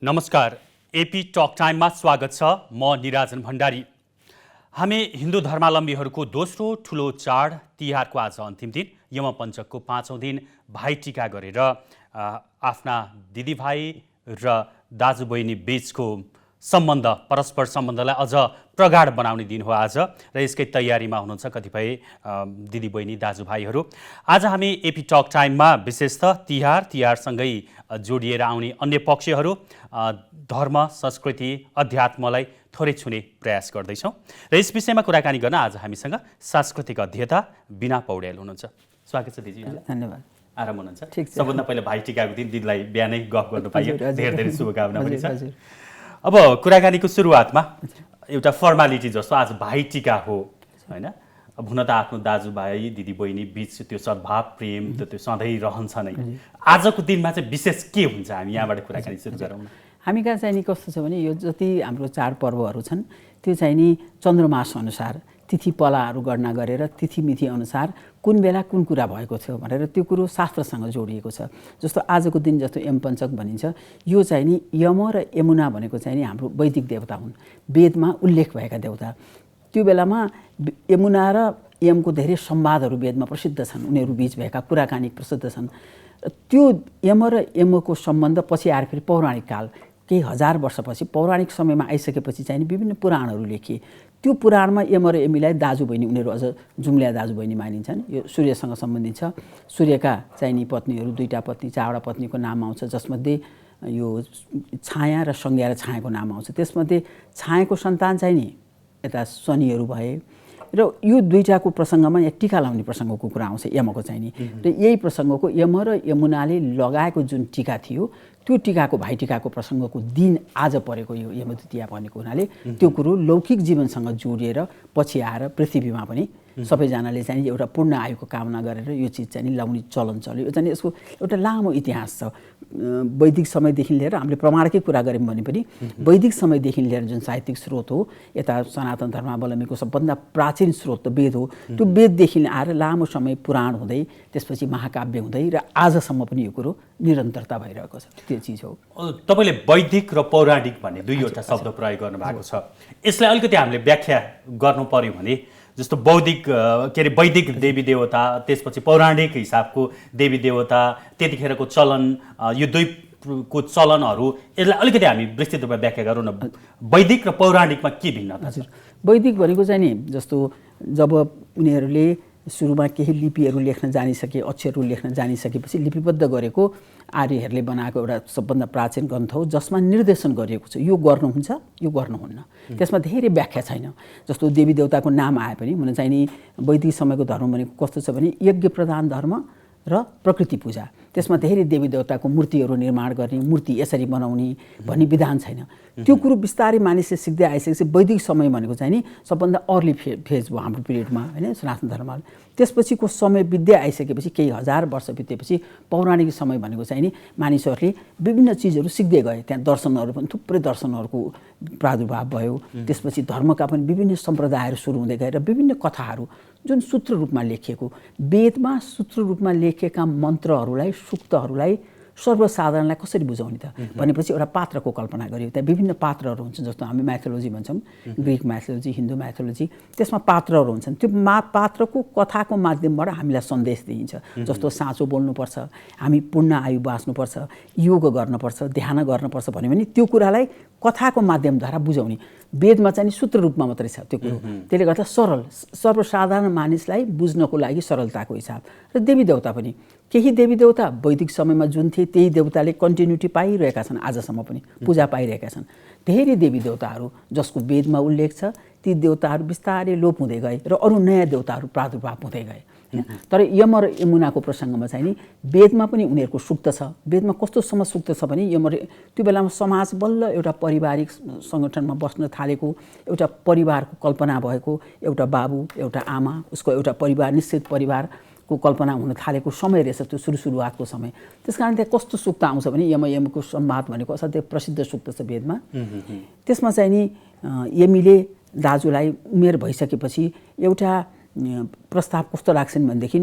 नमस्कार, AP talk टाइममा स्वागत छ। म निराजन भण्डारी। हामी हिन्दू धर्मावलम्बीहरूको दोस्रो ठुलो चाड तिहारको आज अन्तिम दिन यमपञ्चकको 5औं दिन भाइटिका गरेर आफ्ना दिदीभाइ र दाजुबहिनी बीचको सम्बन्ध, परस्पर सम्बन्धलाई अझ प्रगाढ बनाउने दिन हो आज र यसकै तयारीमा हुनुहुन्छ कतिपय दिदीबहिनी दाजुभाइहरू। आज हामी एपी टक टाइममा विशेषतः तिहारसँगै जोडिएर आउने अन्य पक्षहरू, धर्म, संस्कृति, अध्यात्मलाई थोरै छुने प्रयास गर्दैछौँ र यस विषयमा कुराकानी गर्न आज हामीसँग सांस्कृतिक अध्येता बिना पौड्याल हुनुहुन्छ। स्वागत छ दिदी। धन्यवाद। आराम हुनुहुन्छ? सबभन्दा पहिला भाइटिकाको दिन दिदीलाई बिहानै गफ गर्नु पाइयो, धेरै धेरै शुभकामना पनि छ। अब कुराकानीको सुरुवातमा एउटा फर्मालिटी जस्तो आज भाइटिका हो हैन? अब हुन त आफ्नो दाजुभाइ दिदीबहिनी बीच त्यो सद्भाव प्रेम त्यो सधैँ रहन्छ नै। आजको दिनमा चाहिँ विशेष के हुन्छ? हामी यहाँबाट कुराकानी सुरु गरौँ न। हामी कहाँ चाहिँ नि कस्तो छ भने यो जति हाम्रो चाडपर्वहरू छन् त्यो चाहिँ नि चन्द्रमास अनुसार तिथि पलाहरू गणना गरेर तिथिमिथि अनुसार कुन बेला कुन कुरा भएको थियो भनेर त्यो कुरो शास्त्रसँग जोडिएको छ। जस्तो आजको दिन जस्तो यमपञ्चक भनिन्छ, यो चाहिँ नि यम र यमुना भनेको चाहिँ नि हाम्रो वैदिक देवता हुन्, वेदमा उल्लेख भएका देवता। त्यो बेलामा यमुना र यमको धेरै संवादहरू वेदमा प्रसिद्ध छन्, उनीहरू बीच भएका कुराकानी प्रसिद्ध छन्। त्यो यम र यमको सम्बन्ध पछि आएर फेरि पौराणिक काल केही हजार वर्षपछि पौराणिक समयमा आइसकेपछि चाहिँ विभिन्न पुराणहरू लेखिए। त्यो पुराणमा यम र यमीलाई दाजुबहिनी, उनीहरू अझ जुम्ल्या दाजुबहिनी मानिन्छन्। यो सूर्यसँग सम्बन्धित छ। सूर्यका चाहिँ नि पत्नीहरू, 2टा पत्नी 4वटा पत्नीको नाम आउँछ, जसमध्ये यो छाया र संज्ञा र छायाको नाम आउँछ। त्यसमध्ये छायाको सन्तान चाहिँ नि यता शनिहरू भए र यो 2टाको प्रसङ्गमा यहाँ टिका लाउने प्रसङ्गको कुरा आउँछ यमको चाहिँ नि। र यही प्रसङ्गको यम र यमुनाले लगाएको जुन टिका थियो त्यो टिकाको भाइटिकाको प्रसङ्गको दिन आज परेको यो यमद्वितीया भनेको हुनाले त्यो कुरो लौकिक जीवनसँग जोडिएर पछि आएर पृथ्वीमा पनि सबैजनाले चाहिँ एउटा पूर्ण आयुको कामना गरेर यो चिज चाहिँ लाउने चलन चल्यो। यो चाहिँ यसको एउटा लामो इतिहास छ। वैदिक समयदेखि लिएर हामीले प्रमाणकै कुरा गऱ्यौँ भने पनि वैदिक समयदेखि लिएर जुन साहित्यिक स्रोत हो, यता सनातन धर्मावलम्बीको सबभन्दा प्राचीन स्रोत त वेद हो। त्यो वेददेखि आएर लामो समय पुराण हुँदै त्यसपछि महाकाव्य हुँदै र आजसम्म पनि यो कुरो निरन्तरता भइरहेको छ। त्यो चिज हो। तपाईँले वैदिक र पौराणिक भन्ने दुईवटा शब्द प्रयोग गर्नुभएको छ। यसलाई अलिकति हामीले व्याख्या गर्नु पर्यो भने जस्तो वैदिक देवी देवता, त्यसपछि पौराणिक हिसाबको देवी देवता, त्यतिखेरको चलन, यो दुईको चलनहरू, यसलाई अलिकति हामी विस्तृत रूपमा व्याख्या गरौँ न। वैदिक र पौराणिकमा के भिन्नता छ? वैदिक भनेको चाहिँ नि जस्तो जब उनीहरूले सुरुमा केही लिपिहरू लेख्न जानिसके, अक्षरहरू लेख्न जानिसकेपछि लिपिबद्ध गरेको आर्यहरूले बनाएको एउटा सबभन्दा प्राचीन ग्रन्थ हो, जसमा निर्देशन गरिएको छ यो गर्नुहुन्छ यो गर्नुहुन्न। त्यसमा धेरै व्याख्या छैन। जस्तो देवी देवताको नाम आए पनि हुन चाहिँ नि वैदिक समयको धर्म भनेको कस्तो छ भने यज्ञ प्रधान धर्म र प्रकृति पूजा। त्यसमा धेरै देवी देवताको मूर्तिहरू निर्माण गर्ने, मूर्ति यसरी बनाउने भन्ने विधान छैन। त्यो कुरो बिस्तारै मानिसले सिक्दै आइसकेपछि वैदिक समय भनेको चाहिँ नि सबभन्दा अर्ली फेज भयो हाम्रो पिरियडमा हैन, सनातन धर्ममा। त्यसपछिको समय बित्दै आइसकेपछि केही हजार वर्ष बितेपछि पौराणिक समय भनेको चाहिँ नि मानिसहरूले विभिन्न चिजहरू सिक्दै गए। त्यहाँ दर्शनहरू पनि थुप्रै दर्शनहरूको प्रादुर्भाव भयो। त्यसपछि धर्मका पनि विभिन्न सम्प्रदायहरू सुरु हुँदै गए र विभिन्न कथाहरू जुन सूत्र रूपमा लेखिएको, वेदमा सूत्र रूपमा लेखिएका मन्त्रहरूलाई, सूक्तहरूलाई सर्वसाधारणलाई कसरी बुझाउने त भनेपछि एउटा पात्रको कल्पना गरियो। त्यहाँ विभिन्न पात्रहरू हुन्छन्, जस्तो हामी माइथोलोजी भन्छौँ, ग्रिक माइथोलोजी, हिन्दू माइथोलोजी, त्यसमा पात्रहरू हुन्छन्। त्यो पात्रको कथाको माध्यमबाट हामीलाई सन्देश दिइन्छ। जस्तो साँचो बोल्नुपर्छ, हामी पूर्ण आयु बाँच्नुपर्छ, योग गर्नुपर्छ, ध्यान गर्नुपर्छ भन्यो भने त्यो कुरालाई कथाको माध्यमद्वारा बुझाउने। वेदमा चाहिँ सूत्र रूपमा मात्रै छ त्यो कुरो। त्यसले गर्दा सरल, सर्वसाधारण मानिसलाई बुझ्नको लागि सरलताको हिसाब। र देवी देवता पनि केही देवी देवता वैदिक समयमा जुन थिए त्यही देवताले कन्टिन्युटी पाइरहेका छन्, आजसम्म पनि पूजा पाइरहेका छन्। धेरै देवी देवताहरू जसको वेदमा उल्लेख छ ती देवताहरू बिस्तारै लोप हुँदै गए र अरू नयाँ देवताहरू प्रादुर्भाव हुँदै गए। तर यम र यमुनाको प्रसङ्गमा चाहिँ नि वेदमा पनि उनीहरूको सूक्त छ। वेदमा कस्तोसम्म सूक्त छ भने यम र त्यो बेलामा समाज बल्ल एउटा पारिवारिक सङ्गठनमा बस्न थालेको, एउटा परिवारको कल्पना भएको, एउटा बाबु एउटा आमा, उसको एउटा परिवार, निश्चित परिवारको कल्पना हुन थालेको समय रहेछ त्यो सुरुवातको समय। त्यसकारण त्यहाँ कस्तो सूक्त आउँछ भने यमको संवाद भनेको असाध्यै प्रसिद्ध सूक्त छ वेदमा। त्यसमा चाहिँ नि यमीले दाजुलाई उमेर भइसकेपछि एउटा प्रस्ताव कस्तो राख्छन् भनेदेखि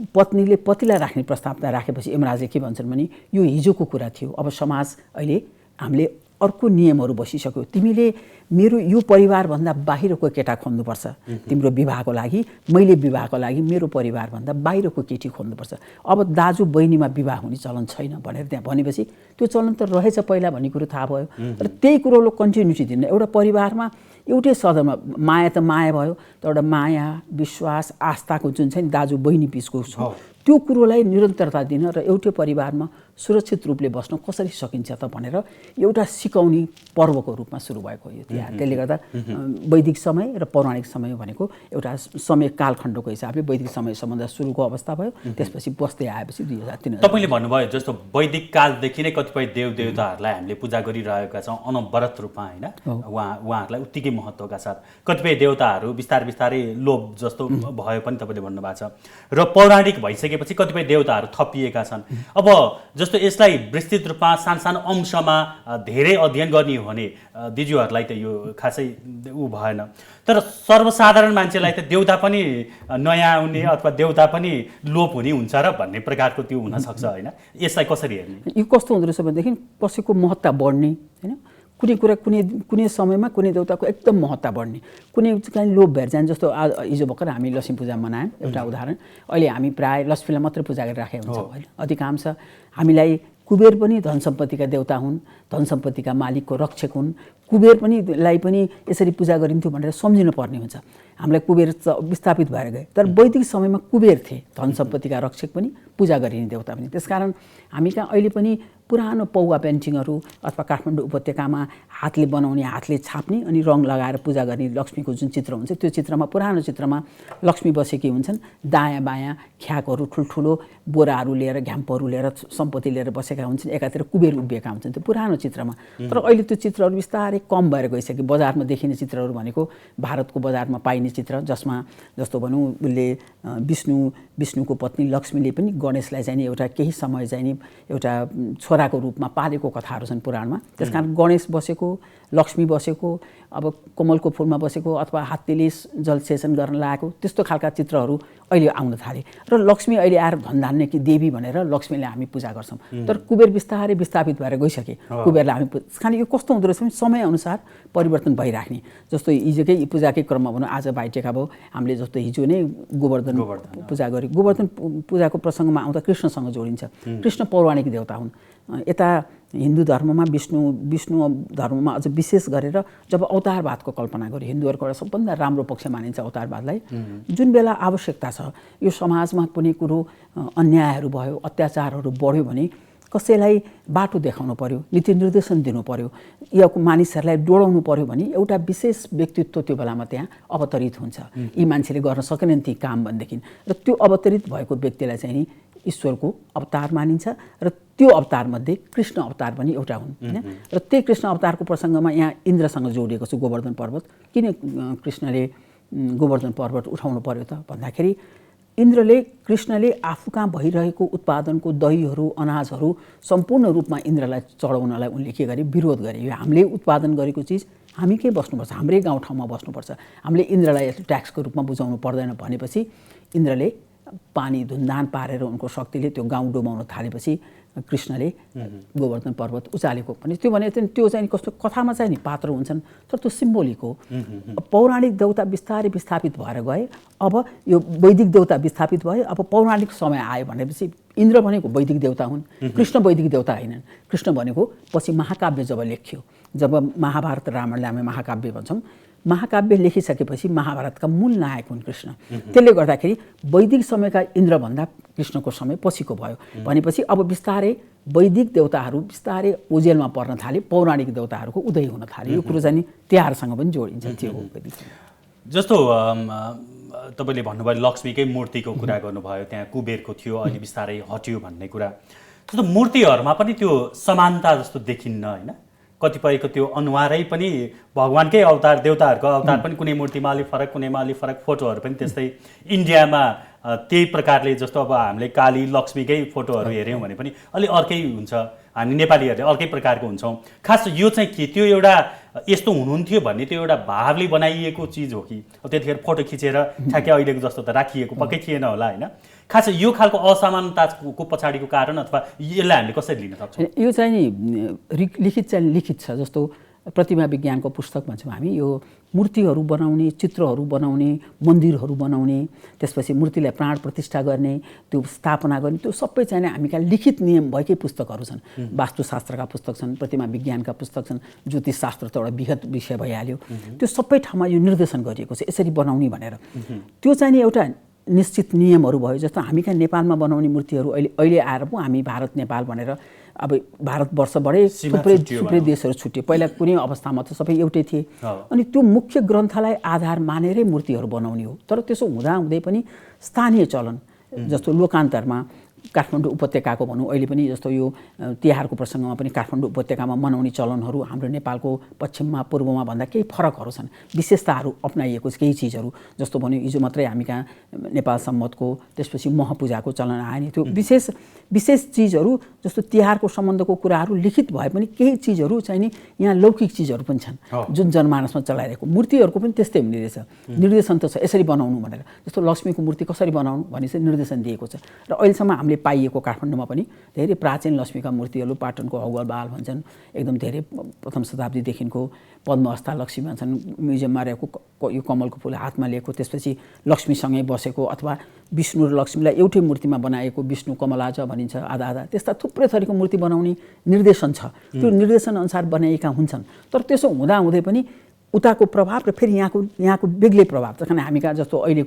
पत्नीले पतिलाई राख्ने प्रस्ताव राखेपछि यमराजले के भन्छन् भने यो हिजोको कुरा थियो, अब समाज अहिले हामीले अर्को नियमहरू बसिसक्यो। तिमीले मेरो यो परिवारभन्दा बाहिरको केटा खोज्नुपर्छ तिम्रो विवाहको लागि, मैले विवाहको लागि मेरो परिवारभन्दा बाहिरको केटी खोज्नुपर्छ। अब दाजु बहिनीमा विवाह हुने चलन छैन भनेर त्यहाँ भनेपछि त्यो चलन त रहेछ पहिला भन्ने कुरो थाहा भयो। र त्यही कुरोलाई कन्टिन्युटी दिन एउटा परिवारमा एउटै सदनमा माया त माया भयो, तर एउटा माया विश्वास आस्थाको जुन छ नि दाजु बहिनी बिचको त्यो कुरोलाई निरन्तरता दिन र एउटै परिवारमा सुरक्षित रूपले बस्न कसरी सकिन्छ त भनेर एउटा सिकाउने पर्वको रूपमा सुरु भएको यो तिहार। त्यसले गर्दा वैदिक समय र पौराणिक समय भनेको एउटा समय कालखण्डको हिसाबले वैदिक समयसम्म सुरुको अवस्था भयो, त्यसपछि बस्दै आएपछि 2003। तपाईँले भन्नुभयो जस्तो वैदिक कालदेखि नै कतिपय देवदेवताहरूलाई हामीले पूजा गरिरहेका छौँ अनवरत रूपमा होइन, उहाँहरूलाई उत्तिकै महत्त्वका साथ। कतिपय देवताहरू बिस्तारै बिस्तारै लोप जस्तो भयो पनि तपाईँले भन्नुभएको छ, र पौराणिक भइसकेपछि कतिपय देवताहरू थपिएका छन्। अब जस्तो यसलाई विस्तृत रूपमा सानो अंशमा धेरै अध्ययन गर्ने हो भने दिजुहरूलाई त यो खासै भएन, तर सर्वसाधारण मान्छेलाई त देउता पनि नयाँ आउने अथवा देउता पनि लोप हुने हुन्छ र भन्ने प्रकारको त्यो हुनसक्छ होइन, यसलाई कसरी हेर्ने? यो कस्तो हुँदो रहेछ भनेदेखि कसैको महत्त्व बढ्ने होइन, कुनै कुरा कुनै समयमा कुनै देउताको एकदम महत्त्व बढ्ने, कुनै चाहिँ लोप भएर जाने। जस्तो हिजो भर्खर हामी लक्ष्मी पूजा मनायौँ एउटा उदाहरण, अहिले हामी प्रायः लक्ष्मीलाई मात्रै पूजा गरिराखेका हुन्छौँ होइन। अधिकांश हामीलाई कुबेर पनि धन सम्पत्तिका देउता हुन्, धन सम्पत्तिका मालिकको रक्षक हुन्, कुबेर पनि लाई पनि यसरी पूजा गरिन्थ्यो भनेर सम्झिनु पर्ने हुन्छ। हामीलाई कुबेर विस्थापित भएर गए, तर वैदिक समयमा कुबेर थिए धन सम्पत्तिका रक्षक पनि, पूजा गरिने देउता पनि। त्यसकारण हामी कहाँ अहिले पनि पुरानो पौवा पेन्टिङहरू अथवा काठमाडौँ उपत्यकामा हातले बनाउने, हातले छाप्ने अनि रङ लगाएर पूजा गर्ने लक्ष्मीको जुन चित्र हुन्छ त्यो चित्रमा, पुरानो चित्रमा लक्ष्मी बसेकी हुन्छन्। दायाँ बायाँ ख्याकहरू ठुल्ठुलो बोराहरू लिएर घ्याम्पहरू लिएर सम्पत्ति लिएर बसेका हुन्छन्, एकातिर कुबेर उभिएका हुन्छन् त्यो पुरानो चित्रमा। तर अहिले त्यो चित्रहरू बिस्तारै कम भएर गइसक्यो। बजारमा देखिने चित्रहरू भनेको भारतको बजारमा पाइने चित्र, जसमा जस्तो भनौँ उसले विष्णुको पत्नी लक्ष्मीले पनि गणेशलाई चाहिँ एउटा केही समय चाहिँ एउटा छोराको रूपमा पालेको कथाहरू छन् पुराणमा। त्यसकारण गणेश बसेको, लक्ष्मी बसेको, अब कमलको फुलमा बसेको अथवा हात्तीले जलसेचन गर्न लागेको त्यस्तो खालका चित्रहरू अहिले आउन थाले। र लक्ष्मी अहिले आएर धनधान्य कि देवी भनेर लक्ष्मीलाई हामी पूजा गर्छौँ, तर कुबेर बिस्तारै विस्थापित भएर गइसके। कुबेरलाई हामी खाने यो कस्तो हुँदो रहेछ भने समयअनुसार परिवर्तन भइराख्ने। जस्तो हिजोकै पूजाकै क्रममा भनौँ आज भाइटेका भयो, हामीले जस्तो हिजो नै गोवर्धन पूजा गऱ्यौँ। गोवर्धन पूजाको प्रसङ्गमा आउँदा कृष्णसँग जोडिन्छ। कृष्ण पौराणिक देवता हुन्। यता हिन्दू धर्ममा विष्णु धर्ममा अझ विशेष गरेर जब अवतारवादको कल्पना गर्यो, हिन्दूहरूको एउटा सबभन्दा राम्रो पक्ष मानिन्छ अवतारवादलाई। जुन बेला आवश्यकता छ, यो समाजमा कुनै कुरो अन्यायहरू भयो, अत्याचारहरू बढ्यो भने कसैलाई बाटो देखाउनु पर्यो, नीति निर्देशन दिनु पर्यो, या मानिसहरूलाई डोडाउनु पर्यो भने एउटा विशेष व्यक्तित्व त्यो बेलामा त्यहाँ अवतरित हुन्छ। यी मान्छेले गर्न सकेनन् ती काम भनेदेखि, र त्यो अवतरित भएको व्यक्तिलाई चाहिँ नि ईश्वरको अवतार मानिन्छ। र त्यो अवतारमध्ये कृष्ण अवतार पनि एउटा हुन् होइन। र त्यही कृष्ण अवतारको प्रसङ्गमा यहाँ इन्द्रसँग जोडिएको छ गोवर्धन पर्वत। किन कृष्णले गोवर्धन पर्वत उठाउनु पर्यो त भन्दाखेरि कृष्णले आफू कहाँ भइरहेको उत्पादनको दहीहरू अनाजहरू सम्पूर्ण रूपमा इन्द्रलाई चढाउनलाई उनले के गरे, विरोध गरे। यो हामीले उत्पादन गरेको चिज हामी के बस्नुपर्छ, हाम्रै गाउँठाउँमा बस्नुपर्छ, हामीले इन्द्रलाई ट्याक्सको रूपमा बुझाउनु पर्दैन भनेपछि इन्द्रले पानी धुन्धान पारेर उनको शक्तिले त्यो गाउँ डुबाउन थालेपछि कृष्णले गोवर्धन पर्वत उचालेको पनि त्यो भने त्यो चाहिँ कस्तो कथामा चाहिँ नि पात्र हुन्छन्, तर त्यो सिम्बोलिक हो। पौराणिक देवता बिस्तारै विस्थापित भएर गए, अब यो वैदिक देवता विस्थापित भयो, अब पौराणिक समय आयो भनेपछि इन्द्र भनेको वैदिक देवता हुन्, कृष्ण वैदिक देवता होइनन्। कृष्ण भनेको पछि महाकाव्य जब लेखियो, जब महाभारत रामायणलाई हामी महाकाव्य भन्छौँ, महाकाव्य लेखिसकेपछि महाभारतका मूल नायक हुन् कृष्ण। त्यसले गर्दाखेरि वैदिक समयका इन्द्रभन्दा कृष्णको समय पछिको भयो भनेपछि अब बिस्तारै वैदिक देवताहरू बिस्तारै ओझेलमा पर्न थाले, पौराणिक देवताहरूको उदय हुन थाले। यो कुरो चाहिँ तिहारसँग पनि जोडिन्छ। त्यो हो जस्तो तपाईँले भन्नुभयो लक्ष्मीकै मूर्तिको कुरा गर्नुभयो, त्यहाँ कुबेरको थियो, अहिले बिस्तारै हट्यो भन्ने कुरा। जस्तो मूर्तिहरूमा पनि त्यो समानता जस्तो देखिन्न होइन, कतिपयको त्यो अनुहारै पनि भगवानकै अवतार, देवताहरूको अवतार पनि कुनै मूर्तिमा अलि फरक, कुनैमा अलि फरक, फोटोहरू पनि त्यस्तै। इन्डियामा त्यही प्रकारले जस्तो अब हामीले काली लक्ष्मीकै फोटोहरू हेऱ्यौँ भने पनि अलि अर्कै हुन्छ, हामी नेपालीहरूले अर्कै प्रकारको हुन्छौँ। खास यो चाहिँ के त्यो एउटा यस्तो हुनुहुन्थ्यो भन्ने त्यो एउटा भावले बनाइएको चिज हो कि त्यतिखेर फोटो खिचेर ठ्याक्कै अहिलेको जस्तो त राखिएको पक्कै थिएन होला होइन? खास यो खालको असमानताको पछाडिको कारण अथवा यसलाई हामीले कसरी लिन सक्छौँ? यो चाहिँ नि लिखित छ। जस्तो प्रतिमा विज्ञानको पुस्तक भन्छौँ हामी, यो मूर्तिहरू बनाउने, चित्रहरू बनाउने, मन्दिरहरू बनाउने, त्यसपछि मूर्तिलाई प्राण प्रतिष्ठा गर्ने, त्यो स्थापना गर्ने, त्यो सबै चाहिँ हामी कहाँ लिखित नियम भएकै पुस्तकहरू छन्। वास्तुशास्त्रका पुस्तक छन्, प्रतिमा विज्ञानका पुस्तक छन्, ज्योतिषशास्त्र त एउटा विगत विषय भइहाल्यो। त्यो सबै ठाउँमा यो निर्देशन गरिएको छ यसरी बनाउने भनेर। त्यो चाहिँ नि एउटा निश्चित नियमहरू भयो। जस्तो हामी कहाँ नेपालमा बनाउने मूर्तिहरू अहिले आएर पो हामी भारत नेपाल भनेर अब भारतवर्षबाटै थुप्रै देशहरू छुट्यो। पहिला कुनै अवस्थामा त सबै एउटै थिए। अनि त्यो मुख्य ग्रन्थलाई आधार मानेरै मूर्तिहरू बनाउने हो। तर त्यसो हुँदाहुँदै पनि स्थानीय चलन, जस्तो लोकान्तरमा काठमाडौँ उपत्यकाको भनौँ, अहिले पनि जस्तो यो तिहारको प्रसङ्गमा पनि काठमाडौँ उपत्यकामा मनाउने चलनहरू हाम्रो नेपालको पश्चिममा पूर्वमा भन्दा केही फरकहरू छन्। विशेषताहरू अपनाइएको केही चिजहरू, जस्तो भन्यो हिजो मात्रै हामी कहाँ नेपाल सम्मतको, त्यसपछि महपूजाको चलन आयो नि। त्यो विशेष चिजहरू जस्तो तिहारको सम्बन्धको कुराहरू लिखित भए पनि केही चिजहरू चाहिँ नि यहाँ लौकिक चिजहरू पनि छन् जुन जनमानसमा चलाइरहेको। मूर्तिहरूको पनि त्यस्तै हुने रहेछ, निर्देशन त छ यसरी बनाउनु भनेर। जस्तो लक्ष्मीको मूर्ति कसरी बनाउनु भन्ने चाहिँ निर्देशन दिएको छ। र अहिलेसम्म हामीले पाइएको काठमाडौँमा पनि धेरै प्राचीन लक्ष्मीका मूर्तिहरू, पाटनको अगरबाल भन्छन्, एकदम धेरै प्रथम शताब्दीदेखिको पद्महस्ता लक्ष्मी भन्छन्, म्युजियममा रहेको यो कमलको फुल हातमा लिएको, त्यसपछि लक्ष्मीसँगै बसेको अथवा विष्णु र लक्ष्मीलाई एउटै मूर्तिमा बनाएको विष्णु कमलाज भनिन्छ आधा आधा, त्यस्ता थुप्रै थरीको मूर्ति बनाउने निर्देशन छ। त्यो निर्देशन अनुसार बनाएका हुन्छन्। तर त्यसो हुँदाहुँदै पनि उताको प्रभाव र फेरि यहाँको बेग्लै प्रभाव छ। किन हामी कहाँ जस्तो अहिले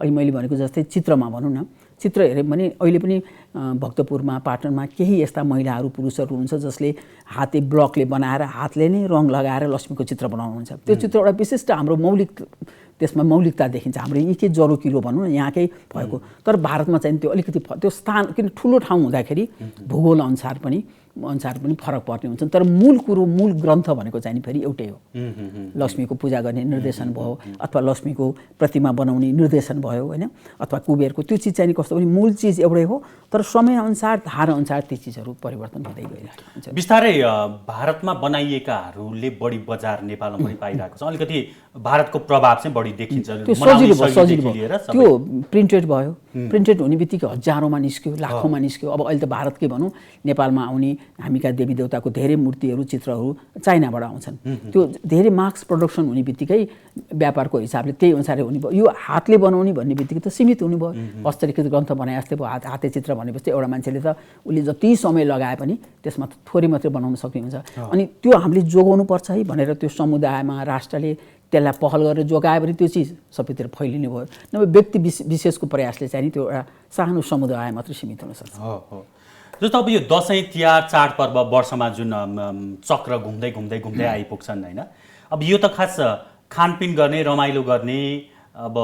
मैले भनेको जस्तै चित्रमा भनौँ न, चित्र हेऱ्यौँ भने अहिले पनि भक्तपुरमा, पाटनमा केही यस्ता महिलाहरू पुरुषहरू हुनुहुन्छ जसले हाते ब्लकले बनाएर हातले नै रङ लगाएर लक्ष्मीको चित्र बनाउनुहुन्छ। त्यो चित्र एउटा विशिष्ट हाम्रो त्यसमा मौलिकता देखिन्छ। हाम्रो यहीँ के जरो किलो भनौँ न यहाँकै भएको। तर भारतमा चाहिँ त्यो अलिकति त्यो स्थान किन ठुलो ठाउँ हुँदाखेरि भूगोल अनुसार पनि फरक पर्ने हुन्छन्। तर मूल कुरो, मूल ग्रन्थ भनेको चाहिँ फेरि एउटै हो। लक्ष्मीको पूजा गर्ने निर्देशन भयो अथवा लक्ष्मीको प्रतिमा बनाउने निर्देशन भयो, होइन, अथवा कुबेरको, त्यो चिज चाहिँ कस्तो भने मूल चिज एउटै हो। तर समयअनुसार, धाराअनुसार ती चिजहरू परिवर्तन हुँदै गइरहेको हुन्छ। बिस्तारै भारतमा बनाइएकाहरूले बढी बजार नेपालमा पनि पाइरहेको छ। अलिकति भारतको प्रभाव चाहिँ बढी देखिन्छ। त्यो सजिलो भयो, त्यो प्रिन्टेड भयो। प्रिन्टेड हुने बित्तिकै हजारौँमा निस्क्यो, लाखौँमा निस्क्यो। अब अहिले त भारतकै भनौँ, नेपालमा आउने हामी कहाँ देवी देवताको धेरै मूर्तिहरू, चित्रहरू चाइनाबाट आउँछन्। त्यो धेरै मार्क्स प्रडक्सन हुने बित्तिकै व्यापारको हिसाबले त्यही अनुसारै हुने भयो। यो हातले बनाउने भन्ने बित्तिकै त सीमित हुने भयो। हस्तलिखित ग्रन्थ बनाए जस्तै भयो। हाते चित्र भनेपछि एउटा मान्छेले त उसले जति समय लगाए पनि त्यसमा थोरै मात्रै बनाउन सक्ने हुन्छ। अनि त्यो हामीले जोगाउनुपर्छ है भनेर त्यो समुदायमा राष्ट्रले त्यसलाई पहल गरेर जोगायो भने त्यो चिज सबैतिर फैलिने भयो। नभए व्यक्ति विशेषको प्रयासले चाहिँ त्यो एउटा सानो समुदाय मात्रै सीमित हुन सक्छ। जस्तो अब यो दसैँ, तिहार, चाडपर्व वर्षमा जुन चक्र घुम्दै आइपुग्छन्, होइन, अब यो त खास खानपिन गर्ने, रमाइलो गर्ने, अब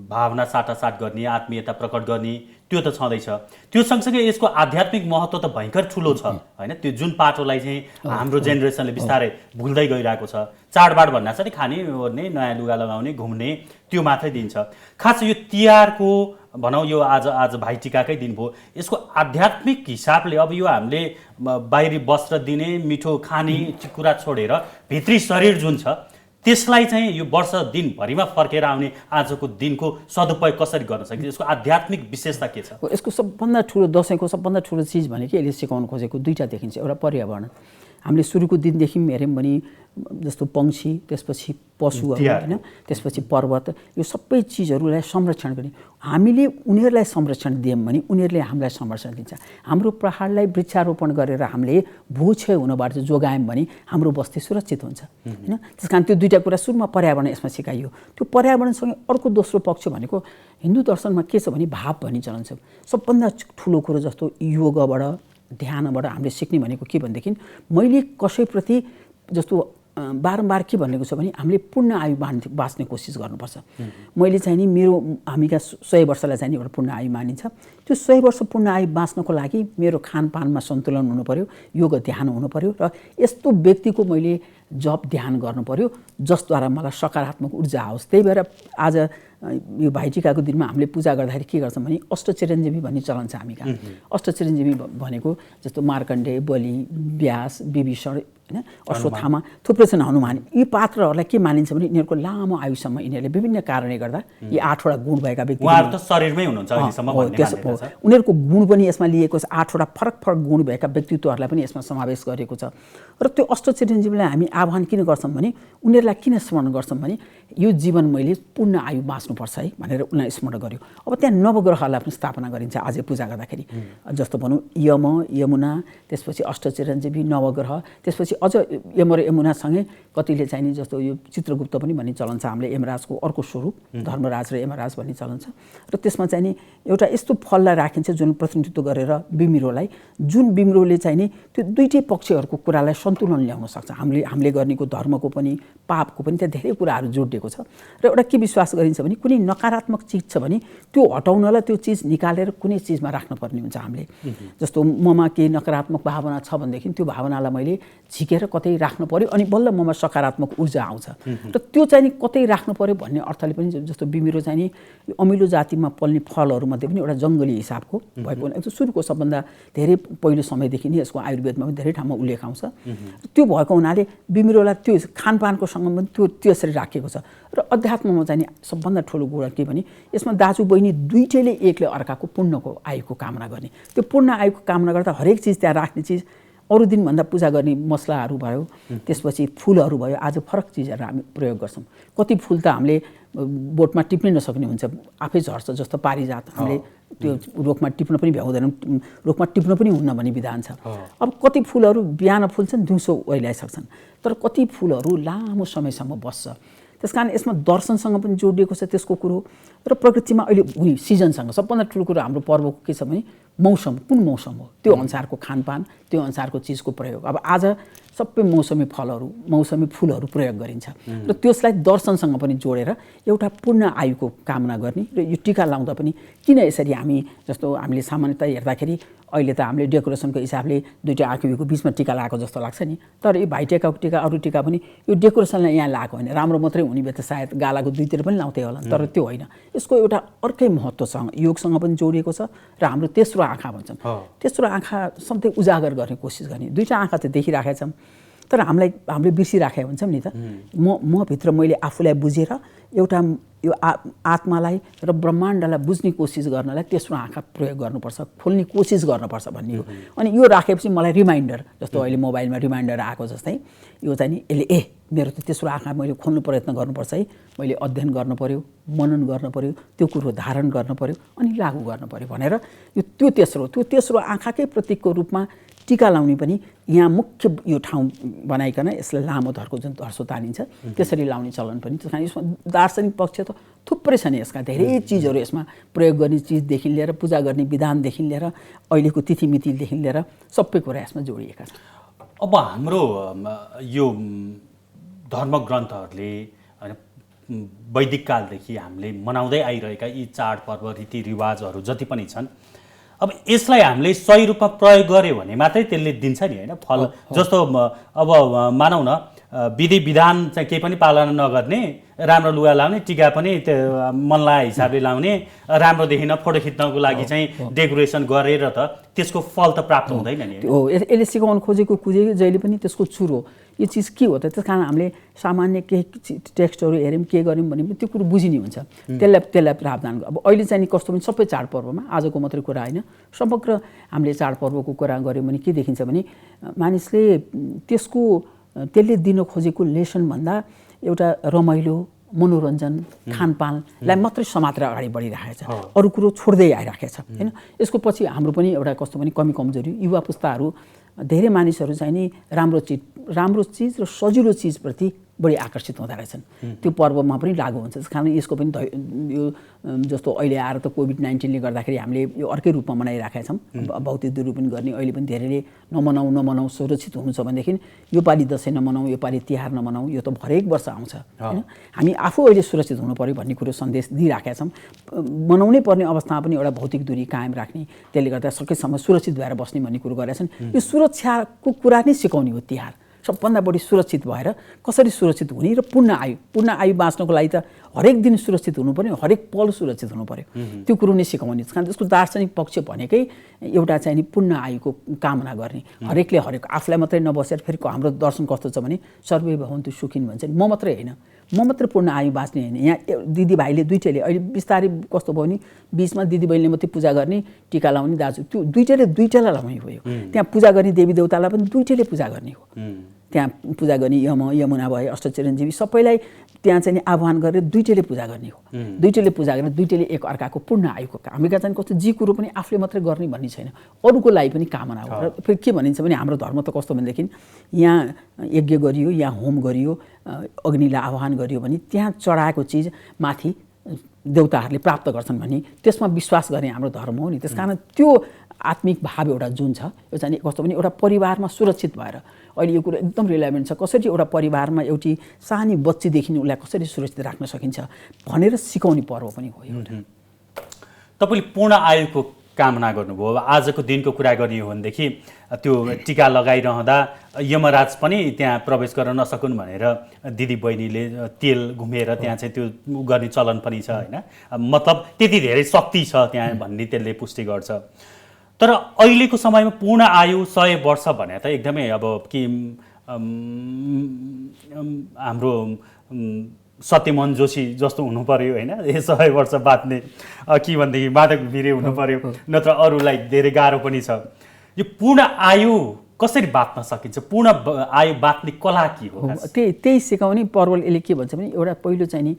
भावना साटासाट गर्ने, आत्मीयता प्रकट गर्ने, त्यो त छँदैछ। त्यो सँगसँगै यसको आध्यात्मिक महत्त्व त भयङ्कर ठुलो छ, होइन। त्यो जुन पाटोलाई चाहिँ हाम्रो जेनेरेसनले बिस्तारै भुल्दै गइरहेको छ। चाडबाड भन्दा चाहिँ खाने ओर्ने, नयाँ लुगा लगाउने, घुम्ने, त्यो मात्रै दिन्छ। खास यो तिहारको भनौँ, यो आज भाइटिकाकै दिन भयो, यसको आध्यात्मिक हिसाबले अब यो हामीले बाहिरी वस्त्र दिने, मिठो खाने कुरा छोडेर भित्री शरीर जुन छ त्यसलाई चाहिँ यो वर्ष दिनभरिमा फर्केर आउने आजको दिनको सदुपयोग कसरी गर्न सकिन्छ? यसको आध्यात्मिक विशेषता के छ? यसको सबभन्दा ठुलो, दसैँको सबभन्दा ठुलो चिज भनेको यसले सिकाउन खोजेको दुईवटा देखिन्छ। एउटा पर्यावरण, हामीले सुरुको दिनदेखि हेऱ्यौँ भने जस्तो पंक्षी, त्यसपछि पशुहरू, होइन, त्यसपछि पर्वत, यो सबै चिजहरूलाई संरक्षण गर्ने। हामीले उनीहरूलाई संरक्षण दियौँ भने उनीहरूले हामीलाई संरक्षण दिन्छ। हाम्रो पहाडलाई वृक्षारोपण गरेर हामीले भूक्षय हुनबाट जोगायौँ भने हाम्रो बस्ती सुरक्षित हुन्छ, होइन। त्यस कारण त्यो दुईवटा कुरा सुरुमा पर्यावरण यसमा सिकाइयो। त्यो पर्यावरणसँगै अर्को दोस्रो पक्ष भनेको हिन्दू दर्शनमा के छ भने भाव भन्ने चलन छ। सबभन्दा ठुलो कुरो जस्तो योगबाट, ध्यानबाट हामीले सिक्ने भनेको के भनेदेखि मैले कसैप्रति जस्तो बारम्बार के भनेको छ भने हामीले पूर्ण आयु बाँच्ने कोसिस गर्नुपर्छ। मैले चाहिँ नि हामी कहाँ 100 वर्षलाई चाहिँ एउटा पूर्ण आयु मानिन्छ। त्यो 100 वर्ष पूर्ण आयु बाँच्नको लागि मेरो खानपानमा सन्तुलन हुनु पर्यो, योग ध्यान हुनु पर्यो, र यस्तो व्यक्तिको मैले जप ध्यान गर्नु पर्यो जसद्वारा मलाई सकारात्मक ऊर्जा आओस्। त्यही भएर आज यो भाइटिकाको दिनमा हामीले पूजा गर्दाखेरि के गर्छौँ भने अष्टचिरञ्जीवी भन्ने चलन छ हामी कहाँ। अष्टचिरञ्जीवी भनेको जस्तो मार्कण्डेय, बलि, व्यास, विभीषण, हैन अश्वत्थामा थुप्रै छन् हनुमान यी पात्रहरूलाई के मानिन्छ भने यिनीहरूको लामो आयुसम्म यिनीहरूले विभिन्न कारणले गर्दा यी 8वटा गुण भएका व्यक्ति उहाँहरू त शरीरमै हुनुहुन्छ अहिलेसम्म भन्ने मान्यता छ उनीहरूको गुण पनि यसमा लिएको छ 8वटा फरक फरक गुण भएका व्यक्तित्वहरूलाई पनि यसमा समावेश गरेको छ र त्यो अष्टचिरञ्जीवीलाई हामी आह्वान किन गर्छौँ भने उनीहरूलाई किन स्मरण गर्छौँ भने यो जीवन मैले पूर्ण आयु बाँच्नुपर्छ है भनेर उनीलाई स्मरण गर्यो अब त्यहाँ नवग्रहलाई पनि स्थापना गरिन्छ आज पूजा गर्दाखेरि जस्तो भनौँ यम यमुना त्यसपछि अष्टचिरञ्जीवी नवग्रह त्यसपछि अझ यम र यमुनासँगै कतिले चाहिँ नि जस्तो यो चित्रगुप्त पनि भन्ने चलन छ हामीले यमराजको अर्को स्वरूप धर्मराज र यमराज भन्ने चलन छ र त्यसमा चाहिँ नि एउटा यस्तो फललाई राखिन्छ जुन प्रतिनिधित्व गरेर बिमिरोलाई जुन बिमिरोले चाहिँ नि त्यो दुईटै पक्षहरूको कुरालाई सन्तुलन ल्याउन सक्छ हामीले गर्नेको धर्मको पनि पापको पनि त्यहाँ धेरै कुराहरू जोडिएको छ र एउटा के विश्वास गरिन्छ भने कुनै नकारात्मक चिज छ भने त्यो हटाउनलाई त्यो चिज निकालेर कुनै चिजमा राख्नुपर्ने हुन्छ हामीले जस्तो ममा केही नकारात्मक भावना छ भनेदेखि त्यो भावनालाई मैले झिकेर कतै राख्नु पर्यो अनि बल्ल ममा सकारात्मक ऊर्जा आउँछ र त्यो चाहिँ नि कतै राख्नु पर्यो भन्ने अर्थले पनि जस्तो बिमिरो चाहिँ नि अमिलो जातिमा पल्ने फलहरूमध्ये पनि एउटा जङ्गली हिसाबको भएको एकदम सुरुको सबभन्दा धेरै पहिलो समयदेखि नै यसको आयुर्वेदमा पनि धेरै ठाउँमा उल्लेख आउँछ त्यो भएको हुनाले बिमिरोलाई त्यो खानपानको सँग पनि त्यो त्यसरी राखिएको छ र अध्यात्ममा चाहिँ नि सबभन्दा ठुलो कुरा के भने यसमा दाजु बहिनी दुईटैले एकले अर्काको पुण्यको आयुको कामना गर्ने त्यो पुण्य आयुको कामना गर्दा हरेक चिज त्यहाँ राख्ने चिज अरू दिनभन्दा पूजा गर्ने मसलाहरू भयो त्यसपछि फुलहरू भयो आज फरक चिजहरू हामी प्रयोग गर्छौँ कति फुल त हामीले बोटमा टिप्नै नसक्ने हुन्छ आफै झर्छ जस्तो पारिजात हामीले त्यो रुखमा टिप्न पनि भ्याउँदैनौँ रुखमा टिप्न पनि हुन्न भन्ने विधान छ अब कति फुलहरू बिहान फुल्छन् दिउँसो ओइलाइसक्छन् तर कति फुलहरू लामो समयसम्म बस्छ त्यसकारण यसमा दर्शनसँग पनि जोडिएको छ त्यसको कुरो र प्रकृतिमा अहिले हुने सिजनसँग सबभन्दा ठुलो कुरो हाम्रो पर्वको के छ भने मौसम कुन मौसम हो त्यो अनुसारको खानपान त्यो अनुसारको चिजको प्रयोग अब आज सबै मौसमी फलहरू मौसमी फुलहरू प्रयोग गरिन्छ र त्यसलाई दर्शनसँग पनि जोडेर एउटा पूर्ण आयुको कामना गर्ने र यो टीका लाउँदा पनि किन यसरी हामी जस्तो हामीले सामान्यतः हेर्दाखेरि अहिले त हामीले डेकोरेसनको हिसाबले दुईटा आँखीको बिचमा टीका लगाएको जस्तो लाग्छ नि तर यो भाइटिकाको टीका अरू टीका पनि यो डेकोरेसनलाई यहाँ लगाएको होइन राम्रो मात्रै हुने भए त सायद गालाको दुईतिर पनि लाउँथे होला तर त्यो होइन यसको एउटा अर्कै महत्त्वसँग योगसँग पनि जोडिएको छ र हाम्रो तेस्रो आँखा भन्छन् तेस्रो आँखा सधैँ उजागर गर्ने कोसिस गर्ने दुईटा आँखा त देखिराखेका छौँ तर हामीले बिर्सिराखेका हुन्छौँ नि त म भित्र मैले आफूलाई बुझेर एउटा यो आत्मालाई र ब्रह्माण्डलाई बुझ्ने कोसिस गर्नलाई तेस्रो आँखा प्रयोग गर्नुपर्छ खोल्ने कोसिस गर्नुपर्छ भन्ने हो अनि यो राखेपछि मलाई रिमाइन्डर जस्तो अहिले मोबाइलमा रिमाइन्डर आएको जस्तै यो चाहिँ नि यसले मेरो त तेस्रो आँखा मैले खोल्नु प्रयत्न गर्नुपर्छ है मैले अध्ययन गर्नु पर्यो मनन गर्नु पर्यो त्यो कुरो धारण गर्नु पर्यो अनि लागू गर्नु पर्यो भनेर त्यो तेस्रो आँखाकै प्रतीकको रूपमा टीका लाउने पनि यहाँ मुख्य यो ठाउँ बनाइकन यसलाई लामो धर्को जुन धर्सो तानिन्छ त्यसरी लाउने चलन पनि छ यसमा दार्शनिक पक्ष त थुप्रै छन् यसका धेरै चिजहरू यसमा प्रयोग गर्ने चिजदेखि लिएर पूजा गर्ने विधानदेखि लिएर अहिलेको तिथिमितिदेखि लिएर सबै कुरा यसमा जोडिएका छन् अब हाम्रो यो धर्मग्रन्थहरूले वैदिक कालदेखि हामीले मनाउँदै आइरहेका यी चाडपर्व रीतिरिवाजहरू जति पनि छन् अब यसलाई हामीले सही रूपमा प्रयोग गर्यो भने मात्रै त्यसले दिन्छ नि होइन फल जस्तो अब मानौँ न विधि विधान चाहिँ केही पनि पालना नगर्ने राम्रो लुगा लाउने टीका पनि त्यो मन लागेको हिसाबले लाउने राम्रो देखिन फोटो खिच्नको लागि चाहिँ डेकोरेसन गरेर त त्यसको फल त प्राप्त हुँदैन नि हो यसले सिकाउन खोजेको जहिले पनि त्यसको चुर हो यो चिज के हो त त्यस कारण हामीले सामान्य केही टेक्स्टहरू हेऱ्यौँ के गर्यौँ भने पनि त्यो कुरो बुझिने हुन्छ त्यसलाई प्रावधान अब अहिले चाहिँ नि कस्तो पनि सबै चाडपर्वमा आजको मात्रै कुरा होइन समग्र हामीले चाडपर्वको कुरा गऱ्यौँ भने के देखिन्छ भने मानिसले त्यसले दिन खोजेको लेसन भन्दा एउटा रमाइलो मनोरञ्जन खानपानलाई मात्रै समातेर अगाडि बढिरहेको छ अरू कुरो छोड्दै आइरहेको छ होइन यसको पछि हाम्रो पनि एउटा कस्तो पनि कमी कमजोरी युवा पुस्ताहरू धेरै मानिसहरू चाहिँ नि राम्रो चिज र सजिलो चिजप्रति बढी आकर्षित हुँदो रहेछन् त्यो पर्वमा पनि लागू हुन्छ त्यस कारण यसको पनि यो जस्तो अहिले आएर त कोभिड-19ले गर्दाखेरि हामीले यो अर्कै रूपमा मनाइराखेका छौँ भौतिक दूरी पनि गर्ने अहिले पनि धेरैले नमनाऊ सुरक्षित हुनु छ भनेदेखि यो पालि दसैँ नमनाऊ यो पालि तिहार नमनाऊ यो त हरेक वर्ष आउँछ होइन हामी आफू अहिले सुरक्षित हुनु पर्यो भन्ने कुरो सन्देश दिइराखेका छौँ मनाउनै पर्ने अवस्थामा पनि एउटा भौतिक दूरी कायम राख्ने त्यसले गर्दा सकेसम्म सुरक्षित भएर बस्ने भन्ने कुरो गरेका छन् यो सुरक्षाको कुरा नै सिकाउने हो तिहार सबभन्दा बढी सुरक्षित भएर कसरी सुरक्षित हुने र पूर्ण आयु बाँच्नको लागि त हरेक दिन सुरक्षित हुनु पर्यो, हरेक पल सुरक्षित हुनु पर्यो। त्यो कुरो नै सिकाउने। कारण त्यसको दार्शनिक पक्ष भनेकै एउटा चाहिँ नि पूर्ण आयुको कामना गर्ने, हरेकले हरेक, आफूलाई मात्रै नबसेर। फेरि हाम्रो दर्शन कस्तो छ भने सर्वे भवन्तु सुखिन भन्छ नि, म मात्रै होइन, म मात्रै पूर्ण आयु बाँच्ने होइन। यहाँ दिदीभाइले दुइटैले अहिले बिस्तारै कस्तो भयो नि, बिचमा दिदीबहिनीले मात्रै पूजा गर्ने, टिका लाउने, दाजु त्यो दुइटैलाई लाउने भयो। त्यहाँ पूजा गर्ने देवी देवतालाई पनि दुइटैले पूजा गर्ने हो। त्यहाँ पूजा गर्ने यमुना भए, अष्टचिरञ्जीवी सबैलाई त्यहाँ चाहिँ आह्वान गरेर दुइटैले पूजा गर्ने हो। दुइटैले पूजा गरेर दुइटैले एक अर्काको पूर्ण आयुको हामीका चाहिँ कस्तो जी कुरो पनि आफूले मात्रै गर्ने भन्ने छैन, अरूको लागि पनि कामना हो। र फेरि के भनिन्छ भने हाम्रो धर्म त कस्तो भनेदेखि यहाँ यज्ञ गरियो, यहाँ होम गरियो, अग्निलाई आह्वान गरियो भने त्यहाँ चढाएको चिज माथि देवताहरूले प्राप्त गर्छन् भने त्यसमा विश्वास गर्ने हाम्रो धर्म हो नि। त्यसकारण त्यो आत्मिक भाव एउटा जुन छ यो चाहिँ कस्तो भने एउटा परिवारमा सुरक्षित भएर अहिले यो कुरो एकदम रिलेभेन्ट छ। कसरी एउटा परिवारमा एउटी सानी बच्चीदेखि उसलाई कसरी सुरक्षित राख्न सकिन्छ भनेर सिकाउने पर्व पनि हो एउटा। तपाईँले पूर्ण आयुको कामना गर्नुभयो। अब आजको दिनको कुरा गर्ने हो भनेदेखि त्यो टिका लगाइरहँदा यमराज पनि त्यहाँ प्रवेश गर्न नसकुन् भनेर दिदी बहिनीले तेल घुमेर त्यहाँ चाहिँ त्यो गर्ने चलन पनि छ होइन। मतलब त्यति धेरै शक्ति छ त्यहाँ भन्ने त्यसले पुष्टि गर्छ। तर अहिलेको समयमा पूर्ण आयु 100 वर्ष भने त एकदमै अब कि हाम्रो सत्यमोहन जोशी जस्तो हुनु पर्यो होइन, 100 वर्ष बाँच्ने, कि भनेदेखि माधव घिमिरे हुनु पर्यो, नत्र अरूलाई धेरै गाह्रो पनि छ। यो पूर्ण आयु कसरी बाँच्न सकिन्छ? पूर्ण आयु बाँच्ने कला के हो? त्यही सिकाउने पर्वले यसले के भन्छ भने एउटा पहिलो चाहिँ नि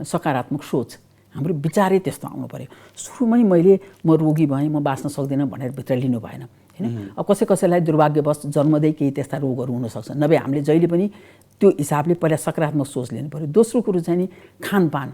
सकारात्मक सोच, हाम्रो विचारै त्यस्तो आउनु पर्यो। सुरुमै म रोगी भएँ, म बाँच्न सक्दिनँ भनेर भित्र लिनु भएन होइन। अब कसैलाई दुर्भाग्यवश जन्मदै केही त्यस्ता रोगहरू हुनसक्छ, नभए हामीले जहिले पनि त्यो हिसाबले पहिला सकारात्मक सोच लिनु पर्यो। दोस्रो कुरो चाहिँ नि खानपान।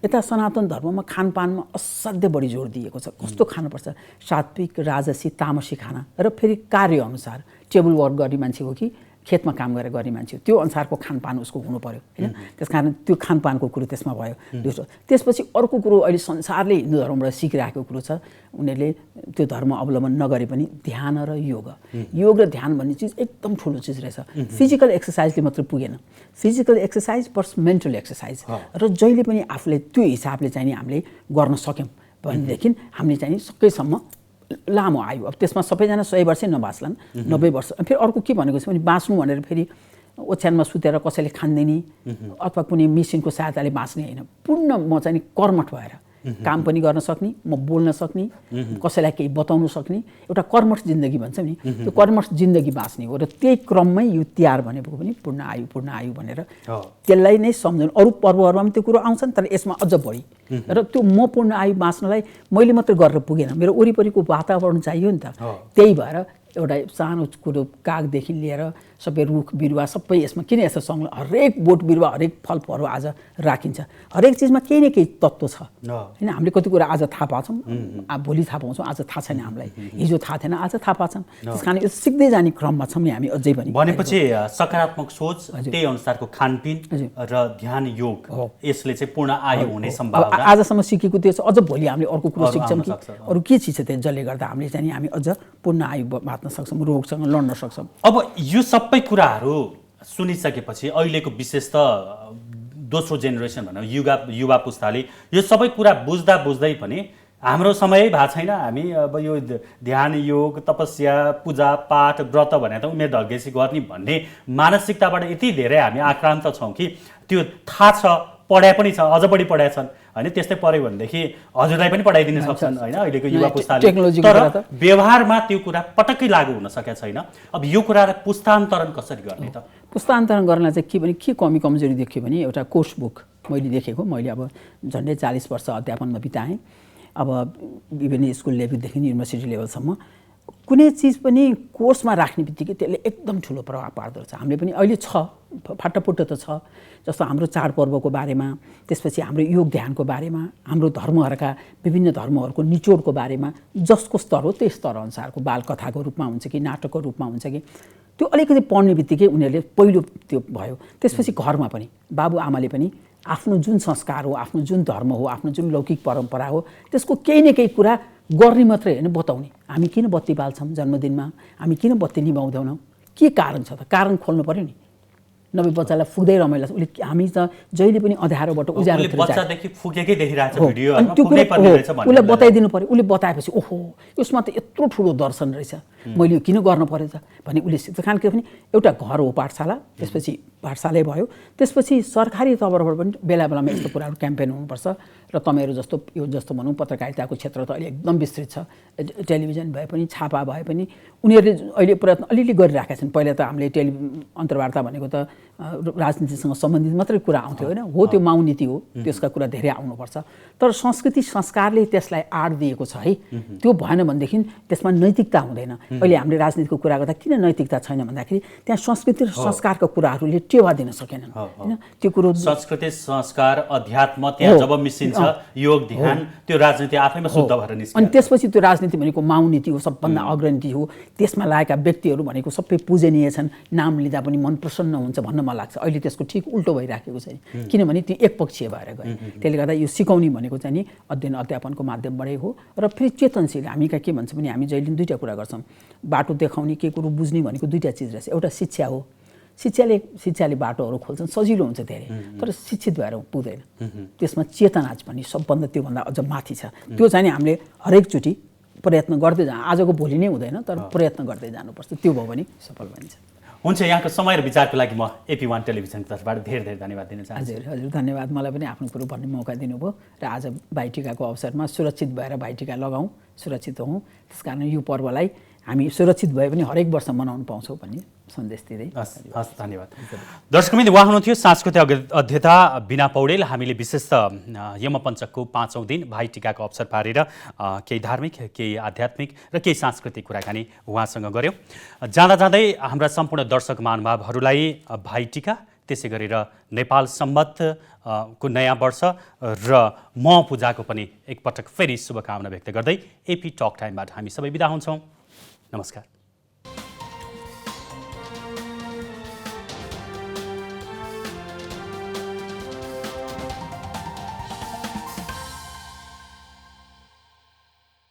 यता सनातन धर्ममा खानपानमा असाध्यै बढी जोड दिएको छ। कस्तो खानुपर्छ? सात्विक, राजसी, तामसी खाना र फेरि कार्यअनुसार टेबल वर्क गर्ने मान्छे हो कि खेतमा काम गरेर गर्ने मान्छे हो, त्यो अनुसारको खानपान उसको हुनु पर्यो होइन। त्यसकारण त्यो खानपानको कुरो त्यसमा भयो। दोस्रो त्यसपछि अर्को कुरो अहिले संसारले हिन्दू धर्मबाट सिकिरहेको कुरो छ, उनीहरूले त्यो धर्म अवलम्बन नगरे पनि ध्यान र योग र ध्यान भन्ने चिज एकदम ठुलो चिज रहेछ। फिजिकल एक्सर्साइजले मात्रै पुगेन, physical exercise plus mental exercise. र जहिले पनि आफूले त्यो हिसाबले चाहिँ नि हामीले गर्न सक्यौँ भनेदेखि हामीले चाहिँ सकेसम्म लामो आयु। अब त्यसमा सबैजना 100 वर्षै नबाँच्लान्, 90 वर्ष। फेरि अर्को के भनेको छ भने बाँच्नु भनेर फेरि ओछ्यानमा सुतेर कसैले खाँदैन अथवा कुनै मेसिनको सहायताले बाँच्ने होइन। पूर्ण म चाहिँ नि कर्मठ भएर काम पनि गर्न सक्ने, म बोल्न सक्ने, कसैलाई केही बताउन सक्ने एउटा कर्मठ जिन्दगी भन्छ नि, त्यो कर्मठ जिन्दगी बाँच्ने हो। र त्यही क्रममै यो तिहार भनेको पनि पूर्ण आयु भनेर त्यसलाई नै सम्झनु। अरू पर्वहरूमा पनि त्यो कुरो आउँछन्, तर यसमा अझ बढी। र त्यो म पूर्ण आयु बाँच्नलाई मैले मात्रै गरेर पुगेन, मेरो वरिपरिको वातावरण चाहियो नि त। त्यही भएर एउटा सानो कुरो कागदेखि लिएर सबै रुख बिरुवा सबै यसमा किन यस्तो सँग हरेक बोट बिरुवा हरेक फलफुलहरू आज राखिन्छ। हरेक चिजमा केही न केही तत्त्व छ होइन। हामीले कति कुरा आज थाहा पाउँछौँ, भोलि थाहा पाउँछौँ, आज थाहा छैन हामीलाई, हिजो थाहा थिएन, आज थाहा पाउँछौँ। त्यस कारण यो सिक्दै जाने क्रममा छौँ नि हामी अझै पनि। भनेपछि सकारात्मक सोच, त्यही अनुसारको खानपिन र ध्यान योग, यसले चाहिँ पूर्ण आयु हुने सम्भावना आजसम्म सिकेको त्यो छ। अझ भोलि हामीले अर्को कुरो सिक्छौँ कि अरू के चिज छ त्यो जसले गर्दा हामीले चाहिँ हामी अझ पूर्ण आयु बाँच्न सक्छौँ, रोगसँग लड्न सक्छौँ। अब यो सबै कुराहरू सुनिसकेपछि अहिलेको विशेष त दोस्रो जेनेरेसन भनौँ युवा पुस्ताले यो सबै कुरा बुझ्दै पनि हाम्रो समय भएको छैन, हामी अब यो ध्यान योग तपस्या पूजा पाठ व्रत भने त उमेर ढल्केपछि गर्ने भन्ने मानसिकताबाट यति धेरै हामी आक्रान्त छौँ कि त्यो थाहा छ, पढाइ पनि छ, अझ बढी पढाइ छन् होइन। त्यस्तै पढ्यो भनेदेखि हजुरलाई पनि पढाइदिन सक्छन् होइन अहिलेको युवा पुस्ताले। तर व्यवहारमा त्यो कुरा पटक्कै लागू हुन सकेको छैन। अब यो कुरालाई पुस्तान्तरण कसरी गर्ने त? पुस्तान्तरण गर्नलाई चाहिँ के भने के कमी कमजोरी देख्यो भने एउटा कोर्स बुक मैले देखेको, मैले अब झन्डै 40 वर्ष अध्यापनमा बिताएँ। अब विभिन्न स्कुल लेभलदेखि युनिभर्सिटी लेभलसम्म कुनै चिज पनि कोर्समा राख्ने बित्तिकै त्यसले एकदम ठुलो प्रभाव पार्दो रहेछ। हामीले पनि अहिले छ, फाटाफुट्टो त छ, जस्तो हाम्रो चाडपर्वको बारेमा, त्यसपछि हाम्रो योग ध्यानको बारेमा, हाम्रो धर्महरूका विभिन्न धर्महरूको निचोडको बारेमा जसको स्तर हो त्यही स्तर अनुसारको बालकथाको रूपमा हुन्छ कि नाटकको रूपमा हुन्छ कि त्यो अलिकति पढ्ने बित्तिकै उनीहरूले पहिलो त्यो भयो। त्यसपछि घरमा पनि बाबुआमाले पनि आफ्नो जुन संस्कार हो, आफ्नो जुन धर्म हो, आफ्नो जुन लौकिक परम्परा हो त्यसको केही न केही कुरा गर्ने मात्रै होइन, बताउने। हामी किन बत्ती बाल्छौँ जन्मदिनमा, हामी किन बत्ती निभाउँदैनौँ, के कारण छ त कारण खोल्नु पर्यो नि नभए बच्चालाई फुक्दै रमाइलो छ उसले हामी त जहिले पनि अँध्यारोबाट उज्यालोतिर बच्चादेखि फुकेकै देखिरहेछ भिडियो अनि त्यो कुरा उसले बताइदिनु पर्यो उसले बताएपछि ओहो यसमा त यत्रो ठुलो दर्शन रहेछ मैले यो किन गर्न पर्यो त भने उसले सिक्छ कारण के भने एउटा घर हो पाठशाला त्यसपछि पाठशालै भयो त्यसपछि सरकारी तर्फबाट पनि बेला बेलामा यस्तो कुराहरू क्याम्पेन हुनुपर्छ र तपाईँहरू जस्तो यो जस्तो भनौँ पत्रकारिताको क्षेत्र त अहिले एकदम विस्तृत छ टेलिभिजन भए पनि छापा भए पनि उनीहरूले अहिले प्रयत्न अलिअलि गरिरहेका छन् पहिला त हामीले अन्तर्वार्ता भनेको त राजनीतिसँग सम्बन्धित मात्रै कुरा आउँथ्यो होइन हो त्यो माउनीति हो त्यसका कुरा धेरै आउनुपर्छ तर संस्कृति संस्कारले त्यसलाई आड दिएको छ है त्यो भएन भनेदेखि त्यसमा नैतिकता हुँदैन अहिले हामीले राजनीतिको कुरा गर्दा किन नैतिकता छैन भन्दाखेरि त्यहाँ संस्कृति र संस्कारका कुराहरूले टेवा दिन सकेनन् होइन त्यो कुरो संस्कृति संस्कार अध्यात्म त्यहाँ जब मिसिन्छ योग ध्यान त्यो राजनीति आफैमा शुद्ध भएर निस्किन्छ अनि त्यसपछि त्यो राजनीति भनेको माउनीति हो सबभन्दा अग्रनीति हो त्यसमा लागेका व्यक्तिहरू भनेको सबै पूजनीय छन् नाम लिँदा पनि मन प्रसन्न हुन्छ भन्न मलाई लाग्छ अहिले त्यसको ठिक उल्टो भइराखेको छ नि किनभने त्यो एकपक्षीय भएर गयो त्यसले गर्दा यो सिकाउने भनेको चाहिँ नि अध्ययन अध्यापनको माध्यमबाटै हो र फेरि चेतनशील हामीका के भन्छ भने हामी जहिले दुईवटा कुरा गर्छौँ बाटो देखाउने के कुरो बुझ्ने भनेको दुईवटा चिज रहेछ एउटा शिक्षा हो शिक्षाले बाटोहरू खोल्छन् सजिलो हुन्छ धेरै तर शिक्षित भएर पुग्दैन त्यसमा चेतना पनि सबभन्दा त्योभन्दा अझ माथि छ त्यो चाहिँ नि हामीले हरेकचोटि प्रयत्न गर्दै आजको भोलि नै हुँदैन तर प्रयत्न गर्दै जानुपर्छ त्यो भयो भने सफल बनिन्छ हुन्छ यहाँको समय र विचारको लागि म AP1 टेलिभिजनको तर्फबाट धेरै धेरै धन्यवाद दिन चाहन्छु हजुर धन्यवाद मलाई पनि आफ्नो कुरो भन्ने मौका दिनुभयो र आज भाइटिकाको अवसरमा सुरक्षित भएर भाइटिका लगाउँ सुरक्षित हौँ त्यसकारण यो पर्वलाई हामी सुरक्षित भए पनि हरेक वर्ष मनाउन पाउँछौँ भन्ने सन्देश दिँदै हस् धन्यवाद दर्शकवृन्द उहाँ हुनुहुन्थ्यो सांस्कृतिक अध्येता बिना पौडेल हामीले विशेष त यमपञ्चकको 5औं दिन भाइटिकाको अवसर पारेर केही धार्मिक केही आध्यात्मिक र केही सांस्कृतिक कुराकानी उहाँसँग गऱ्यौँ जाँदा जाँदै हाम्रा सम्पूर्ण दर्शक महानुभावहरूलाई भाइटिका त्यसै गरेर नेपाल सम्वत को नयाँ वर्ष र म पूजाको पनि एकपटक फेरि शुभकामना व्यक्त गर्दै AP टक टाइमबाट हामी सबै बिदा हुन्छौँ नमस्कार